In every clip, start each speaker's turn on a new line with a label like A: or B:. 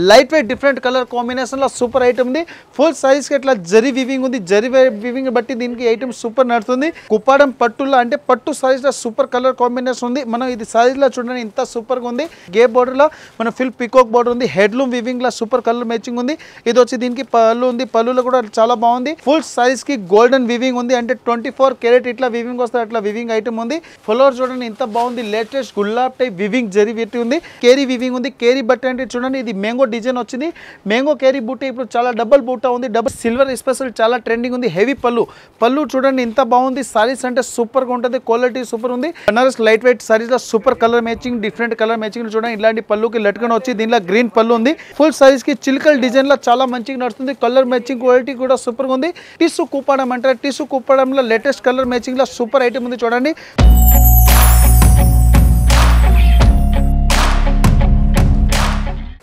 A: Light weight different colour combination లో super item ఉంది. Full size కి ఇట్లా జరీ వివింగ్ ఉంది. జరీ వివింగ్ బట్టి దీనికి ఐటమ్ సూపర్ నడుతుంది. కుప్పాడం పట్టులో అంటే పట్టు సైజ్ లో సూపర్ కలర్ కాంబినేషన్ ఉంది. మనం ఇది సైజ్ లో చూడండి ఇంత సూపర్ గా ఉంది. గే బోర్డర్ లో మన ఫుల్ పికాక్ బోర్డర్ ఉంది. హెడ్లూమ్ వివింగ్ లో సూపర్ కలర్ మ్యాచింగ్ ఉంది. ఇది వచ్చి దీనికి పళ్ళు ఉంది. పళ్ళులో కూడా చాలా బాగుంది. ఫుల్ సైజ్ కి గోల్డెన్ వివింగ్ ఉంది. అంటే 24 క్యారెట్ ఇట్లా వివింగ్ వస్తుంది. అట్లా వివింగ్ ఐటమ్ ఉంది. ఫ్లోర్ చూడండి ఇంత బాగుంది. Latest gulab type weaving zari పెట్టి ఉంది. కేరీ వివింగ్ ఉంది. కేరీ బట్ట అంటే చూడండి ఇది మ్యాంగో డిజైన్ వచ్చింది. మ్యాంగో కేరీ బూట ఇప్పుడు చాలా డబుల్ బూట ఉంది. డబుల్ సిల్వర్ స్పెషల్ చాలా ట్రెండింగ్ ఉంది. హెవీ పళ్ళు చూడండి ఇంత బాగుంది. సారీస్ అంటే సూపర్ గా ఉంటుంది. క్వాలిటీ సూపర్ ఉంది. బనారస్ లైట్ వెయిట్ సారీస్ లో super colour matching different colour matching చూడండి ఇలాంటి పళ్ళుకి లట్కన్ వచ్చి దీనిలో గ్రీన్ పళ్ళు ఉంది. ఫుల్ సైజ్ కి చిల్కల్ డిజైన్ లో చాలా మంచిగా నడుస్తుంది. కలర్ మ్యాచింగ్ క్వాలిటీ కూడా సూపర్ గా ఉంది. టిష్యూ కుప్పడం అంటారు. టిష్యూ కుప్పడంలో లేటెస్ట్ కలర్ మ్యాచింగ్ లో సూపర్ ఐటమ్ ఉంది చూడండి.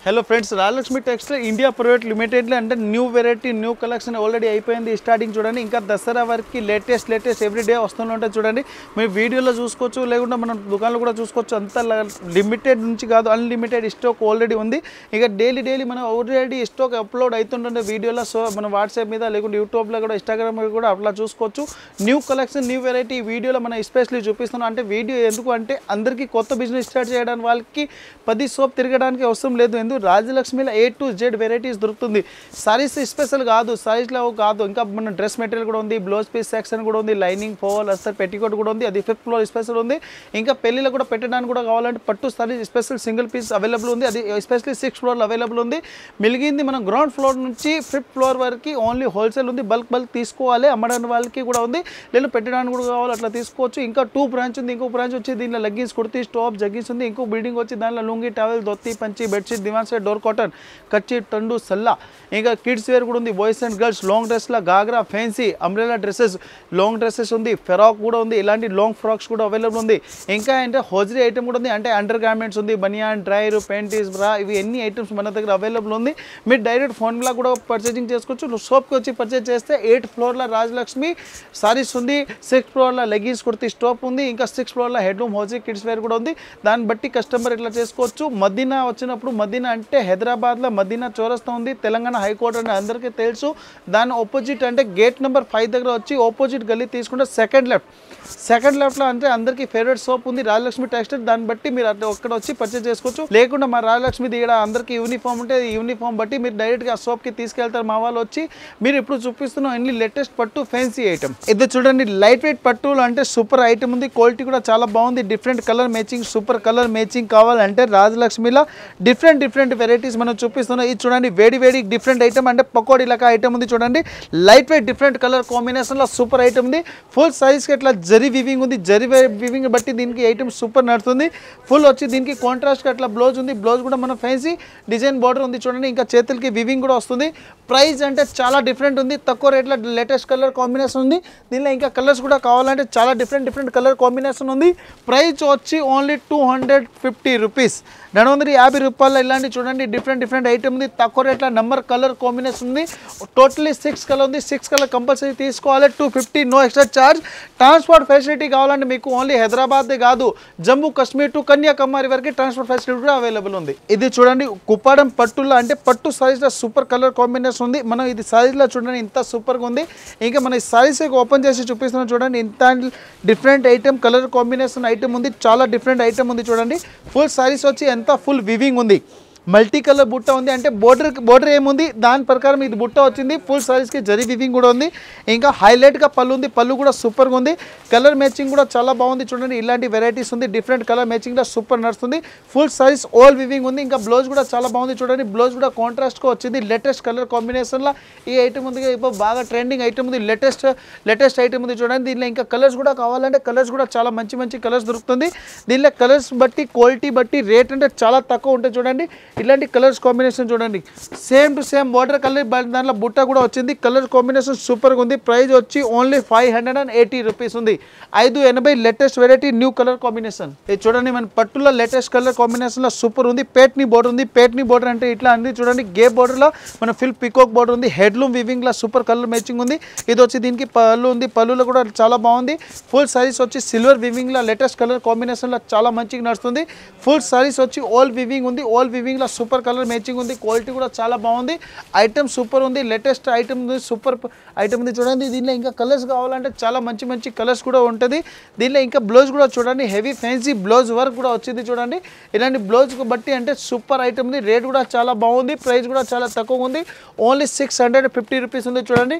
A: Hello friends, Rajalakshmi textile India private లిమిటెడ్లో అంటే new variety new collection already అయిపోయింది. స్టార్టింగ్ చూడండి ఇంకా దసరా వరకు లేటెస్ట్ ఎవ్రీడే వస్తూనే ఉంటుంది చూడండి. మీరు వీడియోలో చూసుకోవచ్చు, లేకుంటే మనం దుకాణంలో కూడా చూసుకోవచ్చు. అంత లిమిటెడ్ నుంచి కాదు అన్లిమిటెడ్ స్టాక్ ఆల్రెడీ ఉంది. ఇక డైలీ మనం ఆల్రెడీ స్టాక్ అప్లోడ్ అవుతుంటుంది వీడియోలో. సో మన వాట్సాప్ మీద లేకుంటే యూట్యూబ్లో కూడా ఇన్స్టాగ్రామ్ మీద కూడా అట్లా చూసుకోవచ్చు. న్యూ కలెక్షన్ న్యూ వెరైటీ వీడియోలో మనం ఎస్పెషల్లీ చూపిస్తున్నాం. అంటే వీడియో ఎందుకు అంటే అందరికీ కొత్త బిజినెస్ స్టార్ట్ చేయడానికి వాళ్ళకి 10 షాప్ తిరగడానికి అవసరం లేదు. రాజలక్ష్మిలో A to Z వెరైటీస్ దొరుకుతుంది. సారీస్ స్పెషల్ కాదు, సారీస్లో కాదు, ఇంకా మన డ్రెస్ మెటీరియల్ కూడా ఉంది. బ్లౌజ్ పీస్ సెక్షన్ కూడా ఉంది. లైనింగ్ ఫోల్ అస్తర్ పెట్టికోట్ కూడా ఉంది. అది 5th ఫ్లోర్ స్పెషల్ ఉంది. ఇంకా పెళ్లిలో కూడా పెట్టడానికి కూడా కావాలంటే పట్టు saris special single piece available ఉంది. అది ఎస్పెషల్లీ 6th ఫ్లోర్లో అవైలబుల్ ఉంది. మిగిలింది మనం గ్రౌండ్ ఫ్లోర్ నుంచి 5th ఫ్లోర్ వరకు ఓన్లీ హోల్సేల్ ఉంది. బల్క్ తీసుకోవాలి. అమ్మడానికి వాళ్ళకి కూడా ఉంది. లేదు పెట్టడానికి కూడా కావాలి అట్లా తీసుకోవచ్చు. ఇంకా 2 బ్రాంచ్ ఉంది. ఇంకో బ్రాంచ్ వచ్చి దీనిలో లెగ్గిన్స్ కుర్తీ టాప్ జగ్గిన్స్ ఉంది. ఇంకో బిల్డింగ్ వచ్చి దానిలో లుంగి టవల్ ధోతి పంచి bedsheet divan set door cotton కచ్చి టండు సల్లా. ఇంకా కిడ్స్ వేర్ కూడా ఉంది. బాయ్స్ అండ్ గర్ల్స్ లాంగ్ డ్రెస్ల ghagra fancy umbrella dresses long dresses ఉంది. ఫ్రాక్ కూడా ఉంది. ఇలాంటి లాంగ్ ఫ్రాక్స్ కూడా అవైలబుల్ ఉంది. ఇంకా అంటే హోజరీ ఐటమ్ కూడా ఉంది. అంటే అండర్ గార్మెంట్స్ ఉంది. బనియాన్ డ్రైర్ ప్యాంటీస్ బ్రా ఇవి ఎన్ని ఐటమ్స్ మన దగ్గర అవైలబుల్ ఉంది. మీరు డైరెక్ట్ ఫోన్లో కూడా పర్చేసింగ్ చేసుకోవచ్చు. షాప్కి వచ్చి పర్చేజ్ చేస్తే 8th ఫ్లోర్లో రాజలక్ష్మి సారీస్ ఉంది. 6th ఫ్లోర్లో లెగ్గిన్స్ కుర్తీ స్టాప్ ఉంది. ఇంకా 6th ఫ్లోర్లో హెడ్లూమ్ హోజరీ కిడ్స్ వేర్ కూడా ఉంది. దాన్ని బట్టి కస్టమర్ ఇట్లా చేసుకోవచ్చు. మదీనా వచ్చినప్పుడు మదీనా అంటే హైదరాబాద్లో మదీనా చౌరస్తా ఉంది. తెలంగాణ హైకోర్టు అంటే అందరికీ తెలుసు. దాని ఆపోజిట్ అంటే గేట్ నెంబర్ 5 దగ్గర వచ్చి ఆపోజిట్ గల్లీ తీసుకుంటే సెకండ్ లెఫ్ట్లో అంటే అందరికీ ఫేవరెట్ షాప్ ఉంది రాజలక్ష్మి టెక్స్టైల్. దాన్ని బట్టి మీరు అక్కడ వచ్చి పర్చేజ్ చేసుకోవచ్చు. లేకుండా మా రాజలక్ష్మి దిగడ అందరికీ యూనిఫామ్ ఉంటే యూనిఫామ్ బట్టి మీరు డైరెక్ట్గా ఆ షాప్కి తీసుకెళ్తారు. మా వాళ్ళు వచ్చి మీరు ఇప్పుడు చూపిస్తున్న అన్ని లేటెస్ట్ పట్టు ఫ్యాన్సీ ఐటమ్. ఇది చూడండి లైట్ వెయిట్ పట్టులు అంటే సూపర్ ఐటమ్ ఉంది. క్వాలిటీ కూడా చాలా బాగుంది. Different colour matching super colour matching కావాలంటే రాజలక్ష్మిలో డిఫరెంట్ వెరైటీస్ మనం చూపిస్తున్నాం. ఇది చూడండి వేడి డిఫరెంట్ ఐటమ్ అంటే పకోడీ లెక్క ఐటమ్ ఉంది చూడండి. లైట్ వెయిట్ డిఫరెంట్ కలర్ కాంబినేషన్లో సూపర్ ఐటమ్ ఉంది. ఫుల్ సైజ్కి ఇట్లా జరీ వివింగ్ ఉంది. జరీ వివింగ్ బట్టి దీనికి ఐటమ్ సూపర్ నడుతుంది. ఫుల్ వచ్చి దీనికి కాంట్రాస్ట్ అట్లా బ్లౌజ్ ఉంది. బ్లౌజ్ కూడా మన ఫ్యాన్సీ డిజైన్ బార్డర్ ఉంది చూడండి. ఇంకా చేతులకి వివింగ్ కూడా వస్తుంది. ప్రైస్ అంటే చాలా డిఫరెంట్ ఉంది. తక్కువ రేట్లో లేటెస్ట్ కలర్ కాంబినేషన్ ఉంది. దీనిలో ఇంకా కలర్స్ కూడా కావాలంటే చాలా డిఫరెంట్ కలర్ కాంబినేషన్ ఉంది. ప్రైస్ వచ్చి ఓన్లీ 250 రూపీస్, 250 రూపాయలు. ఇలాంటి చూడండి డిఫరెంట్ ఐటమ్ ఉంది. తక్కువ రేట్ల నెంబర్ కలర్ కాంబినేషన్ ఉంది. టోటలీ 6 కలర్ ఉంది. 6 కలర్ కంపల్సరీ తీసుకోవాలి. 250 no extra charge. Transport facility కావాలంటే మీకు ఓన్లీ హైదరాబాదే కాదు జమ్మూ కాశ్మీర్ టు కన్యాకుమారి వరకు ట్రాన్స్పోర్ట్ ఫెసిలిటీ కూడా అవైలబుల్ ఉంది. ఇది చూడండి కుప్పాడం పట్టులో అంటే పట్టు సారీస్లో సూపర్ కలర్ కాంబినేషన్ ఉంది. మనం ఇది సారీస్లో చూడండి ఇంత సూపర్గా ఉంది. ఇంకా మన ఈ సారీస్ ఓపెన్ చేసి చూపిస్తున్నాం చూడండి. ఇంత different item colour combination item ఉంది. చాలా డిఫరెంట్ ఐటమ్ ఉంది చూడండి. ఫుల్ సారీస్ వచ్చి ఎంత ఫుల్ వివింగ్ ఉంది. మల్టీ కలర్ బుట్ట ఉంది. అంటే బోర్డర్ ఏముంది దాని ప్రకారం ఇది బుట్ట వచ్చింది. ఫుల్ సారీస్కి జరీ వివింగ్ కూడా ఉంది. ఇంకా హైలైట్గా పళ్ళు ఉంది. పళ్ళు కూడా సూపర్గా ఉంది. కలర్ మ్యాచింగ్ కూడా చాలా బాగుంది చూడండి. ఇలాంటి వెరైటీస్ ఉంది. డిఫరెంట్ కలర్ మ్యాచింగ్లో సూపర్ నడుస్తుంది. ఫుల్ సారీస్ ఆల్ వివింగ్ ఉంది. ఇంకా బ్లౌజ్ కూడా చాలా బాగుంది చూడండి. బ్లౌజ్ కూడా కాంట్రాస్ట్గా వచ్చింది. లేటెస్ట్ కలర్ కాంబినేషన్లో ఈ ఐటమ్ ఉంది. ఇప్పుడు బాగా ట్రెండింగ్ ఐటమ్ ఉంది. లేటెస్ట్ ఐటమ్ ఉంది చూడండి. దీనిలో ఇంకా కలర్స్ కూడా కావాలంటే కలర్స్ కూడా చాలా మంచి కలర్స్ దొరుకుతుంది. దీనిలో కలర్స్ బట్టి క్వాలిటీ బట్టి రేట్ అంటే చాలా తక్కువ ఉంటుంది చూడండి. ఇలాంటి కలర్స్ కాంబినేషన్ చూడండి. Same to same border colour దాంట్లో బుట్ట కూడా వచ్చింది. కలర్ కాంబినేషన్ సూపర్గా ఉంది. ప్రైస్ వచ్చి ఓన్లీ 580 రూపీస్ ఉంది. 580 latest variety new colour combination. ఇది చూడండి మన పట్టులో లేటెస్ట్ కలర్ కాంబినేషన్లో సూపర్ ఉంది. పేట్నీ బోర్డర్ ఉంది. పేట్నీ బోర్డర్ అంటే ఇట్లా అంది చూడండి. గే బోర్డర్లో మన ఫుల్ పికాక్ బోర్డర్ ఉంది. హెడ్లూమ్ వివింగ్లో సూపర్ కలర్ మ్యాచింగ్ ఉంది. ఇది వచ్చి దీనికి పళ్ళు ఉంది. పళ్ళులో కూడా చాలా బాగుంది. ఫుల్ సారీస్ వచ్చి సిల్వర్ వివింగ్లో లేటెస్ట్ కలర్ కాంబినేషన్లో చాలా మంచిగా నడుస్తుంది. ఫుల్ సారీస్ వచ్చి ఆల్ వివింగ్ ఉంది. ఆల్ వివింగ్లో మ్యాచింగ్లో సూపర్ కలర్ మ్యాచింగ్ ఉంది, క్వాలిటీ కూడా చాలా బాగుంది, ఐటమ్ సూపర్ ఉంది, లేటెస్ట్ ఐటమ్ ఉంది, సూపర్ ఐటమ్ ఉంది చూడండి. దీనిలో ఇంకా కలర్స్ కావాలంటే చాలా మంచి మంచి కలర్స్ కూడా ఉంటుంది. దీనిలో ఇంకా బ్లౌజ్ కూడా చూడండి, హెవీ ఫ్యాన్సీ బ్లౌజ్ వర్క్ కూడా వచ్చింది చూడండి. ఇలాంటి బ్లౌజ్కి బట్టి అంటే సూపర్ ఐటమ్ ఉంది, రేట్ కూడా చాలా బాగుంది, ప్రైస్ కూడా చాలా తక్కువ ఉంది, ఓన్లీ 650 రూపీస్ ఉంది చూడండి.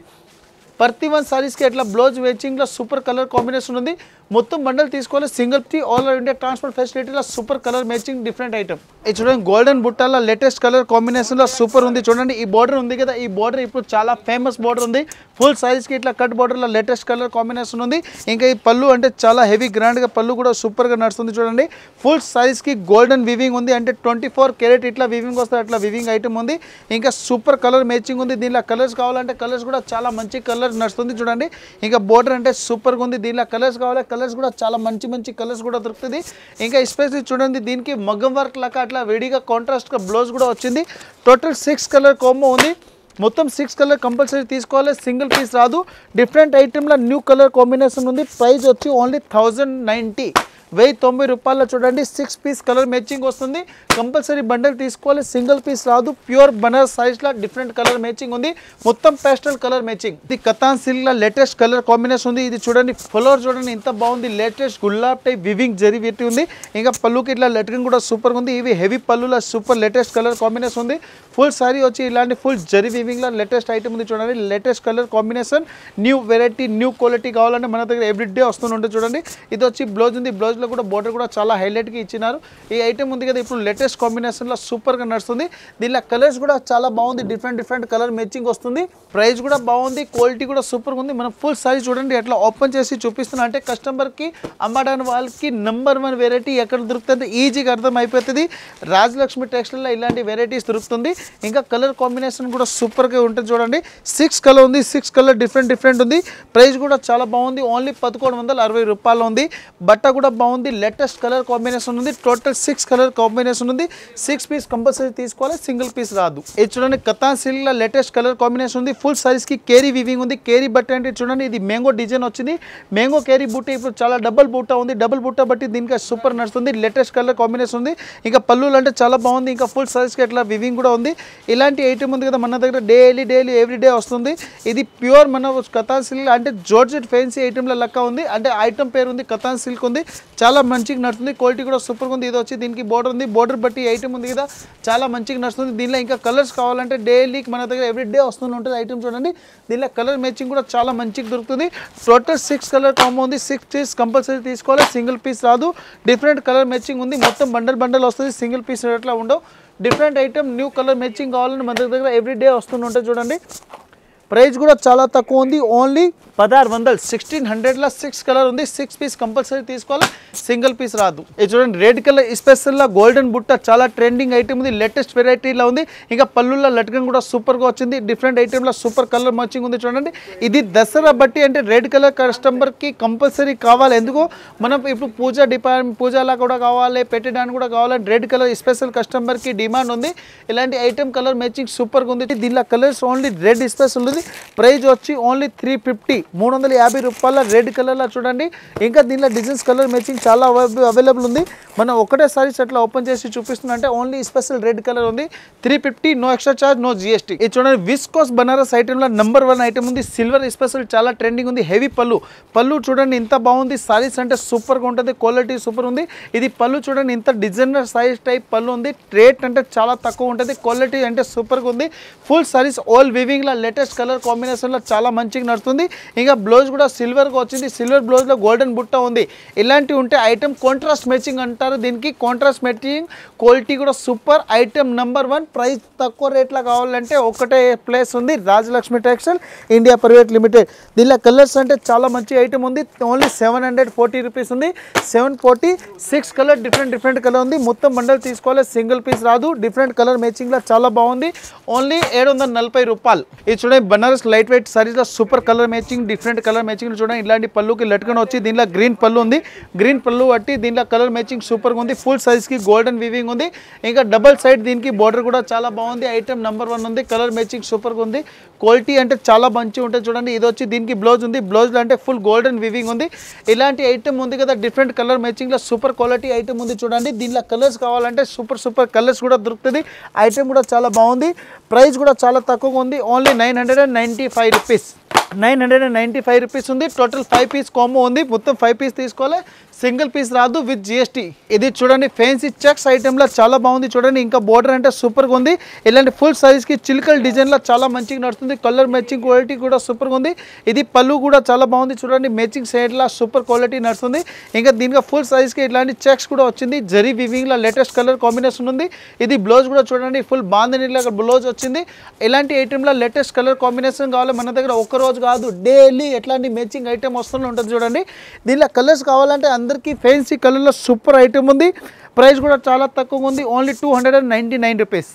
A: ప్రతి వన్ సారీస్కి అట్లా బ్లౌజ్ మ్యాచింగ్లో సూపర్ కలర్ కాంబినేషన్ ఉంది. మొత్తం బండల్ తీసుకోవాలి, సింగిల్ టీ ఆల్ ఓవర్ ఇండియా ట్రాన్స్పోర్ట్ ఫెసిలిటీలో super colour matching different item. ఇది చూడండి గోల్డెన్ బుట్టాల లేటెస్ట్ కలర్ కాంబినేషన్లో సూపర్ ఉంది చూడండి. ఈ బార్డర్ ఉంది కదా, ఈ బార్డర్ ఇప్పుడు చాలా ఫేమస్ బార్డర్ ఉంది. ఫుల్ సైజ్కి ఇట్లా కట్ బార్డర్లో లేటెస్ట్ కలర్ కాంబినేషన్ ఉంది. ఇంకా ఈ పళ్ళు అంటే చాలా హెవీ గ్రాండ్గా పళ్ళు కూడా సూపర్గా నడుస్తుంది చూడండి. ఫుల్ సైజ్కి గోల్డెన్ వివింగ్ ఉంది, అంటే 24 క్యారెట్ ఇట్లా వివింగ్ వస్తుంది, అట్లా వివింగ్ ఐటమ్ ఉంది. ఇంకా సూపర్ కలర్ మ్యాచింగ్ ఉంది. దీనిలో కలర్స్ కావాలంటే కలర్స్ కూడా చాలా మంచి కలర్ నడుస్తుంది చూడండి. ఇంకా బార్డర్ అంటే సూపర్గా ఉంది. దీనిలో కలర్స్ కావాలి, కలర్స్ కూడా చాలా మంచి మంచి కలర్స్ కూడా దొరుకుతుంది. ఇంకా ఎస్పెషల్లీ చూడండి దీనికి మగ్గం వర్క్ లాగా అట్లా వేడిగా కాంట్రాస్ట్గా బ్లౌజ్ కూడా వచ్చింది. టోటల్ 6 కలర్ కాంబో ఉంది. మొత్తం 6 కలర్ కంపల్సరీ తీసుకోవాలి, సింగిల్ పీస్ రాదు. డిఫరెంట్ ఐటెంలో న్యూ కలర్ కాంబినేషన్ ఉంది. ప్రైస్ వచ్చి ఓన్లీ 1090, 1090 రూపాయల్లో చూడండి 6 పీస్ కలర్ మ్యాచింగ్ వస్తుంది. కంపల్సరీ బండల్ తీసుకోవాలి, సింగిల్ పీస్ రాదు. ప్యూర్ బనారస్ సైజ్లో డిఫరెంట్ కలర్ మ్యాచింగ్ ఉంది, మొత్తం పేస్టల్ కలర్ మ్యాచింగ్. ఇది కతాన్ సిల్క్లో లేటెస్ట్ కలర్ కాంబినేషన్ ఉంది. ఇది చూడండి ఫ్లవర్ చూడండి ఎంత బాగుంది, latest gulab type weaving zari పెట్టి ఉంది. ఇంకా పళ్ళుకి ఇట్లా లెటరింగ్ కూడా సూపర్గా ఉంది. ఇవి హెవీ పళ్ళులో సూపర్ లేటెస్ట్ కలర్ కాంబినేషన్ ఉంది. ఫుల్ సారీ వచ్చి ఇలాంటి ఫుల్ జరీ వివింగ్లో లేటెస్ట్ ఐటమ్ ఉంది చూడండి. Latest colour combination, new variety, new quality కావాలంటే మన దగ్గర ఎవ్రీడే వస్తుంటే చూడండి. ఇది వచ్చి బ్లౌజ్ ఉంది, బ్లౌజ్ కూడా బోర్డర్ కూడా చాలా హైలైట్గా ఇచ్చినారు. ఈ ఐటమ్ ఉంది కదా ఇప్పుడు లేటెస్ట్ కాంబినేషన్లో సూపర్గా నడుస్తుంది. దీనిలో కలర్స్ కూడా చాలా బాగుంది, డిఫరెంట్ కలర్ మ్యాచింగ్ వస్తుంది. ప్రైస్ కూడా బాగుంది, క్వాలిటీ కూడా సూపర్గా ఉంది. మనం ఫుల్ సారీ చూడండి ఎట్లా ఓపెన్ చేసి చూపిస్తున్నా అంటే కస్టమర్కి అమ్మడానికి వాళ్ళకి నెంబర్ 1 వెరైటీ ఎక్కడ దొరుకుతుంది ఈజీగా అర్థం అయిపోతుంది. రాజలక్ష్మి టెక్స్టైల్లో ఇలాంటి వెరైటీస్ దొరుకుతుంది. ఇంకా కలర్ కాంబినేషన్ కూడా సూపర్గా ఉంటుంది చూడండి. 6 కలర్ ఉంది, 6 కలర్ డిఫరెంట్ ఉంది. ప్రైస్ కూడా చాలా బాగుంది, ఓన్లీ 1160 రూపాయలు ఉంది. బట్ట కూడా బాగుంది, లేటెస్ట్ కలర్ కాంబినేషన్ ఉంది. టోటల్ 6 కలర్ కాంబినేషన్ ఉంది. 6 పీస్ కంపల్సరీ తీసుకోవాలి, సింగిల్ పీస్ రాదు. ఇది చూడండి కతాన్ సిల్క్లో లేటెస్ట్ కలర్ కాంబినేషన్ ఉంది. ఫుల్ సైజ్కి కేరీ వివింగ్ ఉంది. కేరీ బట్ట అంటే చూడండి ఇది మ్యాంగో డిజైన్ వచ్చింది. మ్యాంగో కేరీ బుట్ట ఇప్పుడు చాలా డబుల్ బుట్ట ఉంది. డబుల్ బుట్ట బట్టి దీనికి సూపర్ నడుస్తుంది. లేటెస్ట్ కలర్ కాంబినేషన్ ఉంది. ఇంకా పళ్ళులు అంటే చాలా బాగుంది. ఇంకా ఫుల్ సైజ్కి అట్లా వివింగ్ కూడా ఉంది. ఇలాంటి ఐటమ్ ఉంది కదా మన దగ్గర డైలీ ఎవ్రీడే వస్తుంది. ఇది ప్యూర్ మన కతాన్ సిల్క్ అంటే జార్జెట్ ఫ్యాన్సీ ఐటమ్ల లెక్క ఉంది. అంటే ఐటమ్ పేరు ఉంది కతాన్ సిల్క్ ఉంది. చాలా మంచిగా నడుస్తుంది, క్వాలిటీ కూడా సూపర్గా ఉంది. ఇది వచ్చి దీనికి బోర్డర్ ఉంది, బోర్డర్ బట్టి ఐటమ్ ఉంది కదా చాలా మంచిగా నడుస్తుంది. దీనిలో ఇంకా కలర్స్ కావాలంటే డైలీకి మన దగ్గర ఎవ్రీడే వస్తూనే ఉంటుంది ఐటమ్ చూడండి. దీనిలో కలర్ మ్యాచింగ్ కూడా చాలా మంచిగా దొరుకుతుంది. టోటల్ 6 కలర్ కాంబో ఉంది. 6 పీస్ కంపల్సరీ తీసుకోవాలి, సింగిల్ పీస్ రాదు. డిఫరెంట్ కలర్ మ్యాచింగ్ ఉంది. మొత్తం బండల్ వస్తుంది, సింగిల్ పీస్ అట్లా ఉండవు. Different item new colour matching కావాలని మన దగ్గర ఎవ్రీడే వస్తూనే ఉంటుంది చూడండి. ప్రైస్ కూడా చాలా తక్కువ ఉంది, ఓన్లీ 1600, 1600లో 6 కలర్ ఉంది. 6 పీస్ కంపల్సరీ తీసుకోవాలి, సింగిల్ పీస్ రాదు. ఇది చూడండి రెడ్ కలర్ స్పెషల్లో గోల్డెన్ బుట్ట చాలా ట్రెండింగ్ ఐటమ్ ఉంది. లేటెస్ట్ వెరైటీలో ఉంది. ఇంకా పళ్ళుల్లో లట్కన్ కూడా సూపర్గా వచ్చింది. డిఫరెంట్ ఐటమ్లో సూపర్ కలర్ మ్యాచింగ్ ఉంది చూడండి. ఇది దసరా బట్టి అంటే రెడ్ కలర్ కస్టమర్కి కంపల్సరీ కావాలి. ఎందుకు మనం ఇప్పుడు పూజలా కూడా కావాలి, పెట్టడానికి కూడా కావాలి. రెడ్ కలర్ స్పెషల్ కస్టమర్కి డిమాండ్ ఉంది. ఇలాంటి ఐటమ్ కలర్ మ్యాచింగ్ సూపర్గా ఉంది. దీనిలో కలర్స్ ఓన్లీ రెడ్ స్పెషల్ ఉంది. ప్రైస్ వచ్చి ఓన్లీ 350, 350 రూపాయల రెడ్ కలర్లో చూడండి. ఇంకా దీనిలో డిజైన్స్ కలర్ మ్యాచింగ్ చాలా అవైలబుల్ ఉంది. మనం ఒకటేసారి అట్లా ఓపెన్ చేసి చూపిస్తున్నా అంటే ఓన్లీ స్పెషల్ రెడ్ కలర్ ఉంది. 350, no extra charge, no GST. ఇది చూడండి విస్కోస్ బనారస్ ఐటెంలో నెంబర్ 1 ఐటమ్ ఉంది. సిల్వర్ స్పెషల్ చాలా ట్రెండింగ్ ఉంది. హెవీ పళ్ళు చూడండి ఇంత బాగుంది. సారీస్ అంటే సూపర్గా ఉంటుంది, క్వాలిటీ సూపర్ ఉంది. ఇది పళ్ళు చూడండి ఇంత డిజైనర్ సైజ్ టైప్ పళ్ళు ఉంది. రేట్ అంటే చాలా తక్కువ ఉంటుంది, క్వాలిటీ అంటే సూపర్గా ఉంది. ఫుల్ సారీస్ ఆల్ వివింగ్లో లేటెస్ట్ కలర్ కాంబినేషన్లో చాలా మంచిగా నడుస్తుంది. ఇంకా బ్లౌజ్ కూడా సిల్వర్గా వచ్చింది. సిల్వర్ బ్లౌజ్లో గోల్డెన్ బుట్ట ఉంది. ఇలాంటివి ఉంటే ఐటమ్ కాంట్రాస్ట్ మ్యాచింగ్ అంటారు దీనికి. కాంట్రాస్ట్ మ్యాచింగ్, క్వాలిటీ కూడా సూపర్. Item number 1. ప్రైస్ తక్కువ రేట్లో కావాలంటే ఒకటే ప్లేస్ ఉంది, Rajalakshmi textile India private limited. దీనిలో కలర్స్ అంటే చాలా మంచి ఐటమ్ ఉంది. ఓన్లీ 740 రూపీస్ ఉంది. 740, 6 కలర్ డిఫరెంట్ కలర్ ఉంది. మొత్తం బండల్ తీసుకోవాలి, సింగిల్ పీస్ రాదు. డిఫరెంట్ కలర్ మ్యాచింగ్లో చాలా బాగుంది. ఓన్లీ 740 రూపాయలు. ఇది చూడండి బనారస్ లైట్ వెయిట్ సారీస్లో super colour matching, different colour matching చూడండి. ఇలాంటి పళ్ళుకి లట్కన్ వచ్చి దీనిలో గ్రీన్ పళ్ళు ఉంది. గ్రీన్ పళ్ళు బట్టి దీనిలో కలర్ మ్యాచింగ్ సూపర్గా ఉంది. ఫుల్ సైజ్కి గోల్డెన్ వీవింగ్ ఉంది. ఇంకా డబల్ సైడ్ దీనికి బార్డర్ కూడా చాలా బాగుంది. ఐటమ్ నెంబర్ 1 ఉంది. కలర్ మ్యాచింగ్ సూపర్గా ఉంది. క్వాలిటీ అంటే చాలా మంచిగా ఉంటుంది చూడండి. ఇది వచ్చి దీనికి బ్లౌజ్ ఉంది. బ్లౌజ్లో అంటే ఫుల్ గోల్డెన్ వీవింగ్ ఉంది. ఇలాంటి ఐటమ్ ఉంది కదా, డిఫరెంట్ కలర్ మ్యాచింగ్లో సూపర్ క్వాలిటీ ఐటమ్ ఉంది చూడండి. దీనిలో కలర్స్ కావాలంటే సూపర్ కలర్స్ కూడా దొరుకుతుంది. ఐటమ్ కూడా చాలా బాగుంది. ప్రైస్ కూడా చాలా తక్కువగా ఉంది. Only 995 rupees. 995 రూపీస్ ఉంది. టోటల్ 5 పీస్ కాంబో ఉంది. మొత్తం 5 పీస్ తీసుకోవాలి, సింగిల్ పీస్ రాదు విత్ జిఎస్టీ. ఇది చూడండి ఫ్యాన్సీ చెక్స్ ఐటెంలో చాలా బాగుంది చూడండి. ఇంకా బోర్డర్ అంటే సూపర్గా ఉంది. ఇలాంటి ఫుల్ సైజ్కి చిల్కల్ డిజైన్లో చాలా మంచిగా నడుస్తుంది. కలర్ మ్యాచింగ్ క్వాలిటీ కూడా సూపర్గా ఉంది. ఇది పళ్ళు కూడా చాలా బాగుంది చూడండి. మ్యాచింగ్ సైడ్లో సూపర్ క్వాలిటీ నడుస్తుంది. ఇంకా దీనికి ఫుల్ సైజ్కి ఇలాంటి చెక్స్ కూడా వచ్చింది. జరీ వివింగ్లో లేటెస్ట్ కలర్ కాంబినేషన్ ఉంది. ఇది బ్లౌజ్ కూడా చూడండి, ఫుల్ బాంధనీలో బ్లౌజ్ వచ్చింది. ఇలాంటి ఐటెంలో లేటెస్ట్ కలర్ కాంబినేషన్ కావాలి మన దగ్గర. ఒక్క రోజు కాదు, డైలీ ఎట్లాంటి మ్యాచింగ్ ఐటమ్ వస్తూనే ఉంటుంది చూడండి. దీనిలో కలర్స్ కావాలంటే అందరికీ ఫ్యాన్సీ కలర్లో సూపర్ ఐటమ్ ఉంది. ప్రైస్ కూడా చాలా తక్కువగా ఉంది. Only 299 rupees.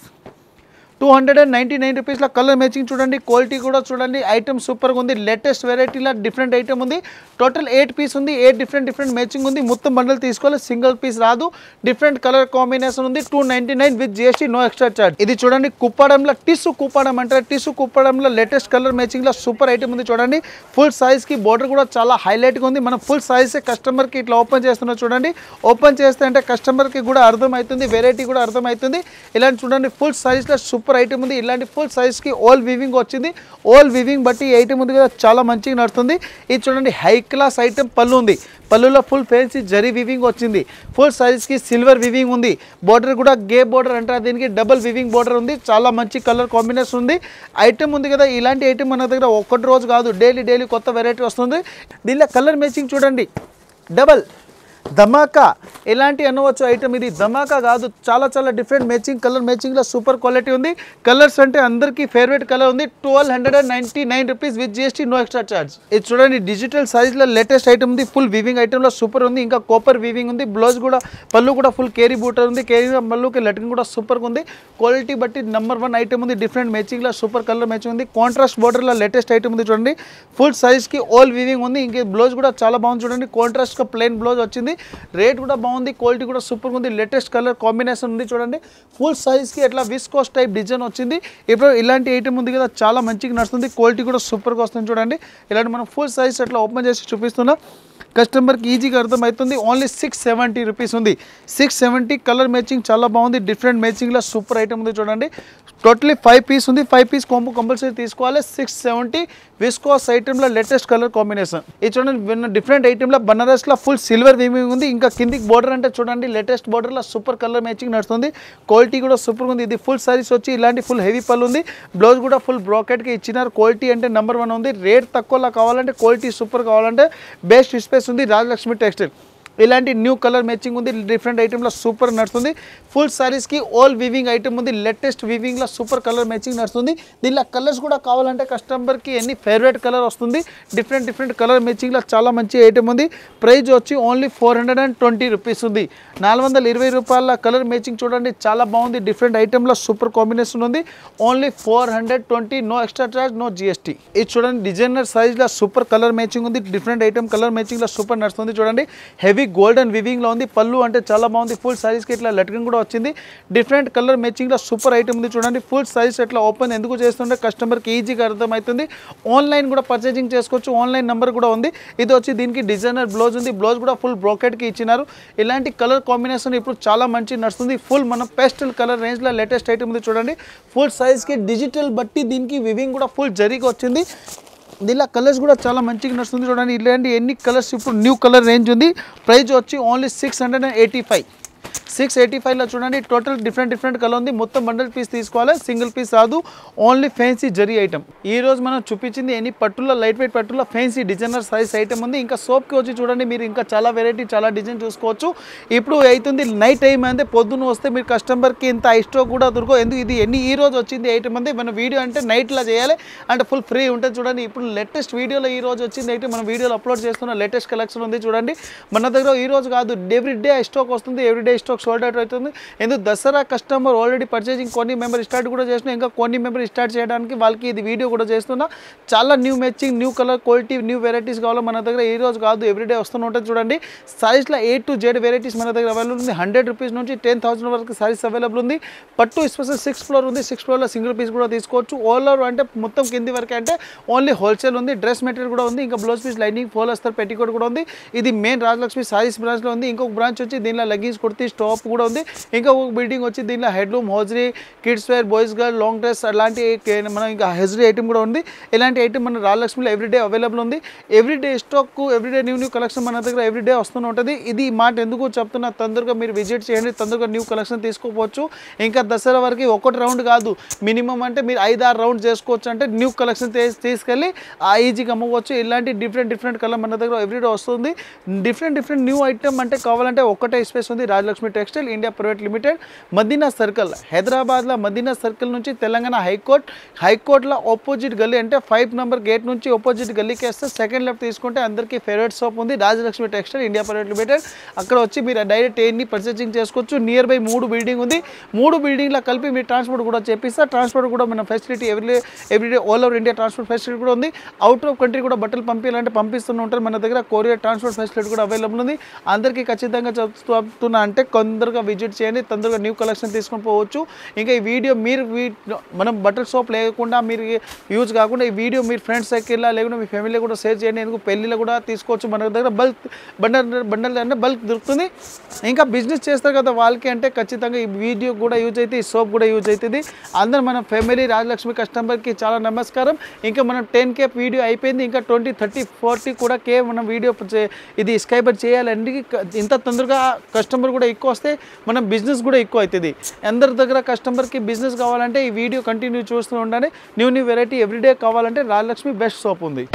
A: 299 రూపీస్లో కలర్ మ్యాచింగ్ చూడండి. క్వాలిటీ కూడా చూడండి. ఐటమ్ సూపర్గా ఉంది. లేటెస్ట్ వెరైటీలో డిఫరెంట్ ఐటమ్ ఉంది. టోటల్ 8 పీస్ ఉంది. 8 డిఫరెంట్ మ్యాచింగ్ ఉంది. మొత్తం బండల్ తీసుకోవాలి, సింగిల్ పీస్ రాదు. డిఫరెంట్ కలర్ కాంబినేషన్ ఉంది. 299 with GST, no extra charge. ఇది చూడండి కుప్పాడంలో టిష్యూ కుప్పాడం అంటారు. టిష్యూ కుప్పాడంలో లేటెస్ట్ కలర్ మ్యాచింగ్లో సూపర్ ఐటమ్ ఉంది చూడండి. ఫుల్ సైజ్కి బోర్డర్ కూడా చాలా హైలైట్గా ఉంది. మనం ఫుల్ సైజ్ కస్టమర్కి ఇట్లా ఓపెన్ చేస్తున్నాం చూడండి. ఓపెన్ చేస్తే అంటే కస్టమర్కి కూడా అర్థమవుతుంది, వెరైటీ కూడా అర్థమవుతుంది. ఇలాంటి చూడండి ఫుల్ సైజ్లో సూపర్ ఐటమ్ ఉంది. ఇలాంటి ఫుల్ సైజ్కి ఓల్ వీవింగ్ వచ్చింది. ఓల్ వీవింగ్ బట్టి ఈ ఐటమ్ ఉంది కదా, చాలా మంచిగా నడుస్తుంది. ఇది చూడండి హై క్లాస్ ఐటమ్. పళ్ళు ఉంది. పళ్ళులో ఫుల్ ఫ్యాన్సీ జరీ వీవింగ్ వచ్చింది. ఫుల్ సైజ్కి సిల్వర్ వీవింగ్ ఉంది. బోర్డర్ కూడా గే బోర్డర్ అంటారు, దీనికి డబుల్ వీవింగ్ బోర్డర్ ఉంది. చాలా మంచి కలర్ కాంబినేషన్ ఉంది. ఐటమ్ ఉంది కదా, ఇలాంటి ఐటమ్ మన దగ్గర ఒక్కటి రోజు కాదు, డైలీ కొత్త వెరైటీ వస్తుంది. దీనిలో కలర్ మ్యాచింగ్ చూడండి, డబల్ ధమాకా ఇలాంటి అనవచ్చు ఐటమ్. ఇది ధమాకా కాదు, చాలా డిఫరెంట్ మ్యాచింగ్, కలర్ మ్యాచింగ్లో సూపర్ క్వాలిటీ ఉంది. కలర్స్ అంటే అందరికీ ఫేవరెట్ కలర్ ఉంది. 1299 rupees with GST, no extra charge. ఇది చూడండి డిజిటల్ సైజ్లో లేటెస్ట్ ఐటమ్ ఉంది. ఫుల్ వీవింగ్ ఐటమ్లో సూపర్ ఉంది. ఇంకా కాపర్ వీవింగ్ ఉంది. బ్లౌజ్ కూడా పళ్ళు కూడా ఫుల్ కేరీ బూటర్ ఉంది. కేరీ పళ్ళుకి లటిన్ కూడా సూపర్గా ఉంది. క్వాలిటీ బట్టి నెంబర్ 1 ఐటమ్ ఉంది. డిఫరెంట్ మ్యాచింగ్లో సూపర్ కలర్ మ్యాచింగ్ ఉంది. కాంట్రాస్ట్ బోర్డర్లో లేటెస్ట్ ఐటమ్ ఉంది చూడండి. ఫుల్ సైజ్కి ఓల్ వీవింగ్ ఉంది. ఇంక బ్లౌజ్ కూడా చాలా బాగుంది చూడండి. కాంట్రాస్ట్గా ప్లెయిన్ బ్లౌజ్ వచ్చింది. రేట్ కూడా బాగుంది. క్వాలిటీ కూడా సూపర్గా ఉంది. లేటెస్ట్ కలర్ కాంబినేషన్ ఉంది చూడండి. ఫుల్ సైజ్కి ఎట్లా విస్కోస్ టైప్ డిజైన్ వచ్చింది. ఇప్పుడు ఇలాంటి ఐటమ్ ఉంది కదా, చాలా మంచిగా నడుస్తుంది. క్వాలిటీ కూడా సూపర్గా వస్తుంది చూడండి. ఇలాంటి మనం ఫుల్ సైజ్ అట్లా ఓపెన్ చేసి చూపిస్తున్నాం. కస్టమర్కి ఈజీగా అర్థమవుతుంది. ఓన్లీ 670 రూపీస్ ఉంది. 670. కలర్ మ్యాచింగ్ చాలా బాగుంది. డిఫరెంట్ మ్యాచింగ్లో సూపర్ ఐటమ్ ఉంది చూడండి. టోటలీ 5 పీస్ ఉంది. 5 పీస్ కాంబో కంపల్సరీ తీసుకోవాలి. 670 విస్కోస్ ఐటెంలో లేటెస్ట్ కలర్ కాంబినేషన్. ఇది చూడండి డిఫరెంట్ ఐటెంలో బనారస్లో ఫుల్ సిల్వర్ వీవింగ్ ఉంది. ఇంకా కిందికి బోర్డర్ అంటే చూడండి లేటెస్ట్ బోర్డర్లో సూపర్ కలర్ మ్యాచింగ్ నడుస్తుంది. క్వాలిటీ కూడా సూపర్గా ఉంది. ఇది ఫుల్ సారీస్ వచ్చి ఇలాంటి ఫుల్ హెవీ పళ్ళు ఉంది. బ్లౌజ్ కూడా ఫుల్ బ్రాకెట్కి ఇచ్చినారు. క్వాలిటీ అంటే నెంబర్ 1 ఉంది. రేట్ తక్కువలా కావాలంటే, క్వాలిటీ సూపర్ కావాలంటే బెస్ట్ స్పేస్ ఉంది రాజలక్ష్మి టెక్స్టైల్. ఇలాంటి న్యూ కలర్ మ్యాచింగ్ ఉంది. డిఫరెంట్ ఐటెంలో సూపర్ నడుస్తుంది. ఫుల్ సారీస్కి ఓల్ వీవింగ్ ఐటమ్ ఉంది. లేటెస్ట్ వీవింగ్లో సూపర్ కలర్ మ్యాచింగ్ నడుస్తుంది. దీనిలో కలర్స్ కూడా కావాలంటే కస్టమర్కి ఎన్ని ఫేవరెట్ కలర్ వస్తుంది. డిఫరెంట్ కలర్ మ్యాచింగ్లో చాలా మంచి ఐటమ్ ఉంది. ప్రైస్ వచ్చి ఓన్లీ 420 రూపీస్ ఉంది. 420 రూపాయల కలర్ మ్యాచింగ్ చూడండి, చాలా బాగుంది. డిఫరెంట్ ఐటెంలో సూపర్ కాంబినేషన్ ఉంది. Only 420, no extra charge, no GST. ఇది చూడండి డిజైనర్ సైజ్లో సూపర్ కలర్ మ్యాచింగ్ ఉంది. డిఫరెంట్ ఐటమ్ కలర్ మ్యాచింగ్లో సూపర్ నడుస్తుంది చూడండి. హెవీ గోల్డెన్ వివింగ్లో ఉంది. పళ్ళు అంటే చాలా బాగుంది. ఫుల్ సైజ్కి ఇట్లా లట్కన్ కూడా వచ్చింది. డిఫరెంట్ కలర్ మ్యాచింగ్లో సూపర్ ఐటమ్ ఉంది చూడండి. ఫుల్ సైజ్ ఇట్లా ఓపెన్ ఎందుకు చేస్తుంటే కస్టమర్కి ఈజీగా అర్థమవుతుంది. ఆన్లైన్ కూడా పర్చేజింగ్ చేసుకోవచ్చు. ఆన్లైన్ నెంబర్ కూడా ఉంది. ఇది వచ్చి దీనికి డిజైనర్ బ్లౌజ్ ఉంది. బ్లౌజ్ కూడా ఫుల్ బ్రోకెట్కి ఇచ్చినారు. ఇలాంటి కలర్ కాంబినేషన్ ఇప్పుడు చాలా మంచి నడుస్తుంది. ఫుల్ మన పేస్టల్ కలర్ రేంజ్లో లేటెస్ట్ ఐటమ్ ఉంది చూడండి. ఫుల్ సైజ్కి డిజిటల్ బట్టి దీనికి వివింగ్ కూడా ఫుల్ జరీగా వచ్చింది. దీనిలో కలర్స్ కూడా చాలా మంచిగా నడుస్తుంది చూడండి. ఇలాంటి ఎన్ని కలర్స్ ఇప్పుడు న్యూ కలర్ రేంజ్ ఉంది. ప్రైస్ వచ్చి ఓన్లీ 685. 685లో చూడండి టోటల్ డిఫరెంట్ కలర్ ఉంది. మొత్తం బండల్ పీస్ తీసుకోవాలి, సింగిల్ పీస్ రాదు. Only fancy zari item. ఈ రోజు మనం చూపించింది ఎన్ని పట్టులో లైట్ వెయిట్ పట్టులో ఫ్యాన్సీ డిజైనర్ సైజ్ ఐటమ్ ఉంది. ఇంకా సోప్కి వచ్చి చూడండి మీరు ఇంకా చాలా వెరైటీ చాలా డిజైన్ చూసుకోవచ్చు. ఇప్పుడు అవుతుంది నైట్ టైం అంటే పొద్దున్న వస్తే మీరు కస్టమర్కి ఇంత ఐస్టో కూడా దొరకవు. ఎందుకు ఇది ఈ రోజు వచ్చింది ఐటమ్ ఉంది. మన వీడియో అంటే నైట్లో చేయాలి అంటే ఫుల్ ఫ్రీ ఉంటుంది చూడండి. ఇప్పుడు లేటెస్ట్ వీడియోలో ఈ రోజు వచ్చింది అయితే మనం వీడియోలో అప్లోడ్ చేస్తున్న లేటెస్ట్ కలెక్షన్ ఉంది చూడండి. మన దగ్గర ఈ రోజు కాదు ఎవ్రీ డే స్టాక్ వస్తుంది. Every day stock stock sold out అవుతుంది. ఎందుకు దసరా కస్టమర్ ఆల్రెడీ పర్చేసింగ్ కొన్ని మెంబర్ స్టార్ట్ కూడా చేసిన, ఇంకా కొన్ని మెంబర్ స్టార్ట్ చేయడానికి వాళ్ళకి ఇది వీడియో కూడా చేస్తున్నా. చాలా new matching, new colour, quality, new varieties కావాలో మన దగ్గర ఈ రోజు కాదు ఎవ్రీడే వస్తూనే ఉంటుంది. చూడండి సారీస్లో A to Z వెరైటీస్ మన దగ్గర అవైలబుల్ ఉంది. 100 రూపీస్ నుంచి 10,000 వరకు సారీస్ అవైలబుల్ ఉంది. పట్టు స్పెషల్ 6th ఫ్లోర్ ఉంది. 6th ఫ్లోర్లో సింగిల్ పీస్ కూడా తీసుకోవచ్చు. ఆల్ ఓవర్ అంటే మొత్తం కింది వరకు అంటే ఓన్లీ హోల్సేల్ ఉంది. డ్రెస్ మెటీరియల్ కూడా ఉంది. ఇంకా బ్లౌజ్ పీస్, లైనింగ్, ఫోల్ వస్తారు, పెట్టికోట్ కూడా ఉంది. ఇది మెయిన్ రాజలక్ష్మి సారీస్ బ్రాంచ్లో ఉంది. ఇంకొక బ్రాంచ్ వచ్చి దీనిలో లెగ్గిన్స్, కుర్తీ, టాప్ కూడా ఉంది. ఇంకా ఒక బిల్డింగ్ వచ్చి దీనిలో handloom, hosiery, kids wear, boys girl, long dress అలాంటి మనం ఇంకా హెజరీ ఐటమ్ కూడా ఉంది. ఇలాంటి ఐటమ్ మన రాజలక్ష్మిలో ఎవ్రీడే అవైలబుల్ ఉంది. Everyday stock, everyday new collection మన దగ్గర ఎవ్రీడే వస్తూనే ఉంటుంది. ఇది మాట ఎందుకు చెప్తున్నా, తొందరగా మీరు విజిట్ చేయండి, తొందరగా న్యూ కలెక్షన్ తీసుకోవచ్చు. ఇంకా దసరా వరకు ఒకటి రౌండ్ కాదు, మినిమం అంటే మీరు 5-6 రౌండ్ చేసుకోవచ్చు. అంటే న్యూ కలెక్షన్ తీసుకెళ్ళి ఈజీగా అమ్మవచ్చు. ఇలాంటి డిఫరెంట్ కలర్ మన దగ్గర ఎవ్రీడే వస్తుంది. డిఫరెంట్ న్యూ ఐటమ్ అంటే కావాలంటే ఒక్కటే స్పేస్ ఉంది. Rajalakshmi textile India private limited, Madina circle, హైదరాబాద్లో మదీనా సర్కిల్ నుంచి తెలంగాణ హైకోర్టులో ఆపోజిట్ గల్లీ అంటే 5 నెంబర్ గేట్ నుంచి ఆపోజిట్ గల్లీకి వేస్తే సెకండ్ లెఫ్ట్ తీసుకుంటే అందరికీ ఫేవరెట్ షాప్ ఉంది Rajalakshmi textile India private limited. అక్కడ వచ్చి మీరు డైరెక్ట్ ఎన్ని పర్చేసింగ్ చేసుకోవచ్చు. నియర్ బై 3 బిల్డింగ్ ఉంది. 3 బిల్డింగ్లో కలిపి మీరు ట్రాన్స్పోర్ట్ కూడా చేపిస్తా. ట్రాన్స్పోర్ట్ కూడా మన facility everyday all over India transport facility కూడా ఉంది. అవుట్ ఆఫ్ కంట్రీ కూడా బట్టలు పంపించాలంటే పంపిస్తూనే ఉంటారు. మన దగ్గర కొరియర్ ట్రాన్స్పోర్ట్ ఫెసిలిటీ కూడా అవైలబుల్ ఉంది. అందరికీ ఖచ్చితంగా చెప్తున్నా అంటే తొందరగా విజిట్ చేయండి, తొందరగా న్యూ కలెక్షన్ తీసుకొని పోవచ్చు. ఇంకా ఈ వీడియో మీరు మనం బట్టల్ షాప్ లేకుండా మీరు యూజ్ కాకుండా ఈ వీడియో మీరు ఫ్రెండ్స్ సర్కిల్లో లేకుండా మీ ఫ్యామిలీ కూడా షేర్ చేయండి. ఎందుకు పెళ్ళిలో కూడా తీసుకోవచ్చు. మన దగ్గర బండల్ అంటే బల్క్ దొరుకుతుంది. ఇంకా బిజినెస్ చేస్తారు కదా వాళ్ళకి అంటే ఖచ్చితంగా ఈ వీడియో కూడా యూజ్ అవుతుంది, ఈ సోప్ కూడా యూజ్ అవుతుంది. అందరూ మన ఫ్యామిలీ రాజలక్ష్మి కస్టమర్కి చాలా నమస్కారం. ఇంకా మనం 10K వీడియో అయిపోయింది. ఇంకా 20, 30, 40 కూడా మనం వీడియో ఇది సబ్స్క్రైబర్ చేయాలండి. ఇంత తొందరగా కస్టమర్ కూడా ఎక్కువ వస్తే మనం బిజినెస్ కూడా ఎక్కువ అవుతుంది. అందరి దగ్గర కస్టమర్కి బిజినెస్ కావాలంటే ఈ వీడియో కంటిన్యూ చూస్తూ ఉండాలి. న్యూ వెరైటీ ఎవ్రీడే కావాలంటే రాజలక్ష్మి బెస్ట్ సోప్ ఉంది.